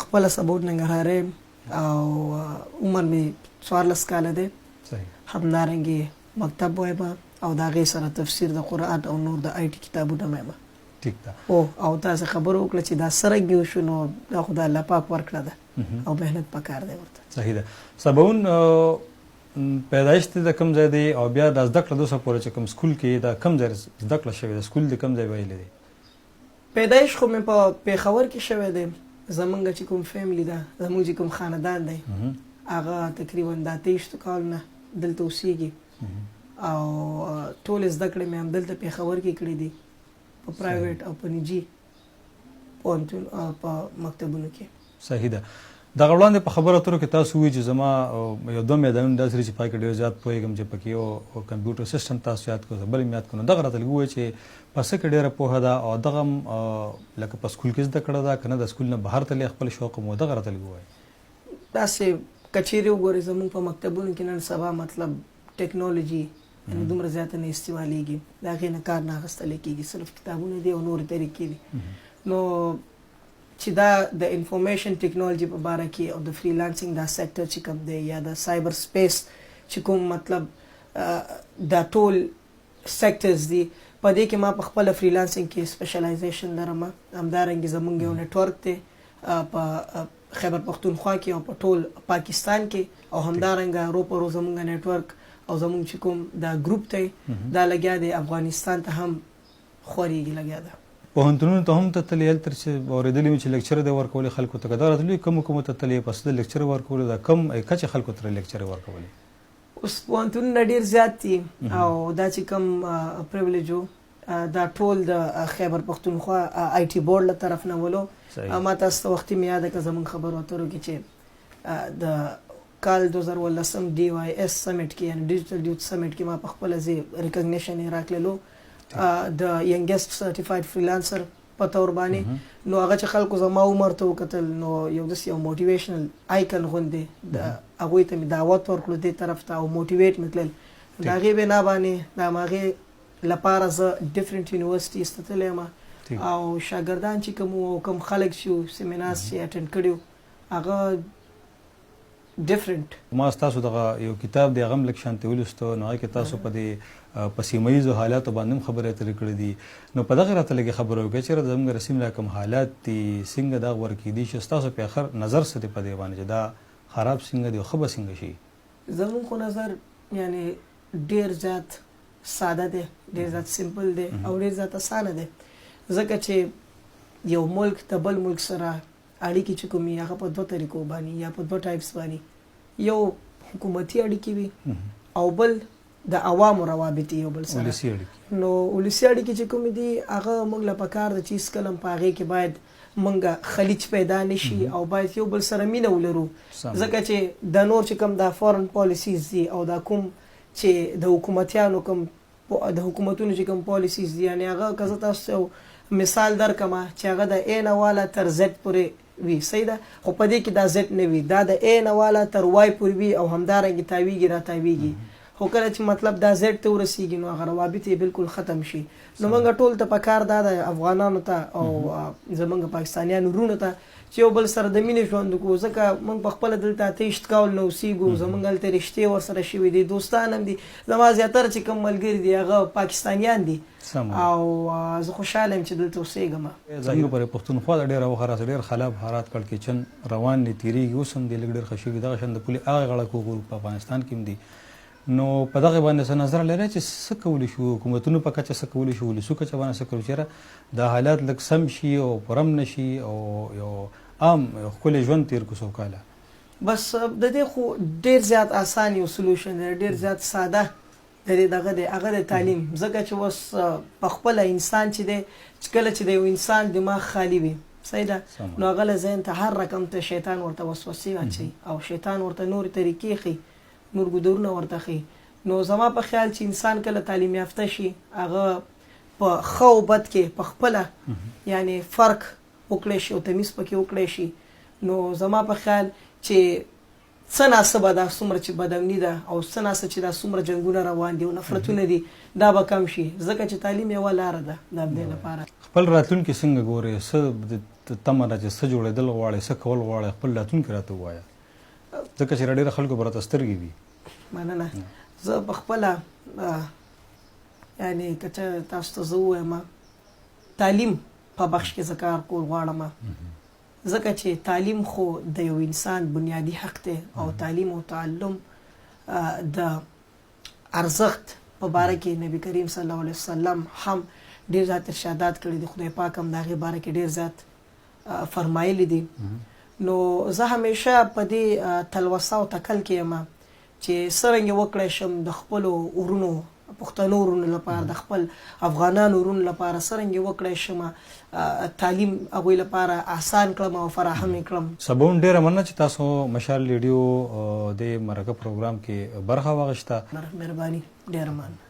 خپل سبوت ننګرهار او عمر می 14 کاله دی. همدارنګه مکتب وایم او د هغې سره تفسیر د قرآن او نور د آی ټي کتابونه وایم. ټیک ده. او تاسې خبره وکړه چې دا څرنګه وشو، نو دا خو د الله پاک ورکړه ده او محنت پکار دی ورته. صحیح ده. سباوون پیدایش د کوم ځای دی او بیا د زده کړه دوسه پورې چې کوم سکول کې دا کوم ځای زده کړه شوې ده؟ سکول د کوم ځای ویلی دی؟ پیدایش خو مې په پېښور کې شوی دی. زمونږ چې کوم فیملی ده، زمونږ چې کوم خاندان دی، هغه تقریبا د 23 کالونه دلته اوسېږي او ټولې زده کړې مې هم دلته پېښور کې کړې دي، په پرایویټ او په نجي پوهنتون او په مکتبونو کې. صحیح ده. دغه وړاندې په خبرو اترو کې تاسو وایي چې زما یو دوه میدانونه داسې دي چې پای کې ډېر زیات پوهېږم چې پکې یو کمپیوټر سیسټم تاسو یاد کړو، بل مې یاد کړو. دغه راته لږ ووایي چې په څه کې ډېره پوهه ده او دغه لکه په سکول کې زده کړه ده که نه د سکول نه بهر تللی خپل شوق مو؟ دغه راته لږ ووایي. داسې که چیرې وګورئ زموږ په مکتبونو کې نن سبا مطلب ټیکنالوجي یعنې دومره زیاته نه استعمالیږي، د هغې نه کار نه اخیستلی کېږي، صرف کتابونه دي او نورې طریقې دي. نو چې دا د انفارمیشن ټیکنالوجي په باره کې او د فریلانسینګ دا سیکټر چې کوم دی یا د سایبر سپیس چې کوم مطلب دا ټول سیکټرز دي، په دې کې ما په خپله فریلانسینګ کې سپیشلایزیشن لرم. همدارنګې زموږ یو نیټورک دی په خیبر پختونخوا کې او په ټول پاکستان کې، او همدارنګه روپرو زموږ نیټورک او زموږ چې کوم دا ګروپ دی دا لګیا دی افغانستان ته هم خورېږي لګیا ده. پوهنتونونو ته هم ته تللی؟ هلته چې اورېدلي مې چې لیکچر دی ورکولی خلکو ته، که دا راته کومو کومو ته تللی پس د لیکچر ورکولو دا کم کچې خلکو ته لیکچر ورکولی؟ اوس پوهنتونونه ډېر زیات دي او دا چې کوم پریویلیج و دا ټول د خیبر پختونخوا آی ټي بورډ له طرف نه ولو. ما تاسو ته وختي مې یاده که زموږ خبرو اترو کې چې د کال 2018 DYS سمیټ کې یعنې ډیجیټل یوث سمیټ کې ما په خپله زه ریکګنیشن یې راکړلو د ینګیسټ سرټیفاید فریلانسر په طور باندې. نو هغه چې خلکو زما عمر ته وکتل نو یو داسې یو موټیویشنل آیکن غوندې د هغوی ته مې دعوت ورکړو دې طرف ته او موټیویټ مې کړل. د هغې بنا باندې د هماغې لپاره زه ډفرنټ یونیورسټیز ته تللی یم او شاګردان چې کوم خلک چې سیمینارز چې اټینډ کړي هغه ډفرنټ. ما ستاسو دغه یو کتاب دی هغه هم لږ شانتې ولوستو، نو هغې کې تاسو په دې په سیمه ییزو حالاتو باندې هم خبرې اترې کړې دي. نو په دغه راته لږې خبره وکړئ چېرته زموږ د سیمې کوم حالات دي څنګه دغه ورکېدي شي، ستاسو په اخر نظر څه دی په دې باندې چې دا خراب څنګه دی او ښه به څنګه شي؟ زموږ خو نظر یعنې ډېر زیات ساده دی، ډېر زیات سمپل دی او ډېر زیات اسانه دی، ځکه چې یو ملک د بل ملک سره اړیکې چې کومې هغه په دوه طریقو باندې یا په دوه ټایپس باندې، یو حکومتي اړیکې وي او بل د عوامو روابط یو بل سره. نو ولسي اړیکې چې کومې دي هغه موږ له پکار ده چې هېڅکله هم په هغې کې باید موږ خلیج پیدا نه شي او باید یو بل سره مینه ولرو، ځکه چې د نور چې کوم دا فارن پالیسیز دي او دا کوم چې د حکومتیانو کوم د حکومتونو چې کوم پالیسیز دي یعنې هغه که زه تاسو یو مثال درکړم چې هغه د A نه والا تر Z پورې وي، صحیح ده، خو په دې کې دا Z نه وي، دا د A نه والا تر Y پورې وي او همدارنګې تاویږي را تاویږي. خو کله چې مطلب دا Z ته ورسیږي نو هغه روابط یې بالکل ختم شي. نو موږ ټول ته پکار دا د افغانانو ته او زموږ پاکستانیانو وروڼو ته چې یو بل سره د مینې ژوند وکړو، ځکه موږ په خپله دلته 28 کال نه اوسېږو، زموږ هلته رشتې ورسره شوي دي، دوستان هم دي، زما زیاتره چې کوم ملګري دي هغه پاکستانیان دي او زه خوشحاله یم چې دلته اوسېږم. زموږ پر پښتونخوا د ډېره وخت راځي ډېر خراب حالات کړکېچن روان دي، تېرېږي، اوس هم دي لږ ډېر ښه شوي، دغه شان د پولې هغه غاړه کوږ په افغانستان کې هم دي. نو په دغه باندې څه نظر لرئ چې څه کولی شو حکومتونو په کچه څه کولی شو، ولسو کچه باندې څه کولی چېرې دا حالات لږ سم شي او پرم نه شي او یو عام ښکلی ژوند تېر کړو سوکاله؟ بس د دې خو ډېر زیات اسان یو سلوشن دی، ډېر زیات ساده د دې دغه دی هغه د تعلیم، ځکه چې اوس په خپله انسان چې دی کله چې د یو انسان دماغ خالي وي، صحیح ده، نو هغه له ذهن ته هر رقم ته شیطان ورته وسوسې اچوي او شیطان ورته نورې طریقې ښیي، نور ګودرونه ورته ښیي. نو زما په خیال چې انسان کله تعلیم یافته شي هغه په ښه او بد کې په خپله یعنې فرق وکړی شي او تمیز پکې وکړی شي. نو زما په خیال چې څه ناسبه ده څومره چې بدامني ده او څه ناسه چې دا څومره جنګونه روان دي او نفرتونه دي دا به کم شي ځکه چې تعلیم یوه لاره ده د همدې لپاره. خپل راتلونکي څنګه ګورې؟ څه تمه ده چې څه جوړېدل غواړې، څه کول غواړې؟ خپل راتلونکي راته ووایه ځکه چې ډېره خلکو به راته سترګې وي. مننه. زه په خپله یعنې که څه تاسو ته زه ووایم تعلیم په بخش کې زه کار کول غواړم ځکه چې تعلیم خو د یو انسان بنیادی حق دی او تعلیم او تعلم د ارزښت په باره کې نبی کریم صلی الله علیه وسلم هم ډېر زیات ارشادات کړي دي، خدای پاک هم د هغې باره کې ډېر زیات فرمایلی دي. نو زه همیشه په دې تلوسه او تکل کې یم چې څرنګه وکړی شم د خپلو ورونو پښتنو ورونو لپاره د خپل افغانانو ورونو لپاره څرنګه وکړی شم تعلیم هغوی لپاره آسان کړم او فراهم یې کړم. سبون ډېره مننه چې تاسو مشال ریډیو د مرکه پروګرام کې برخه واخیسته. مهرباني، ډېره مننه.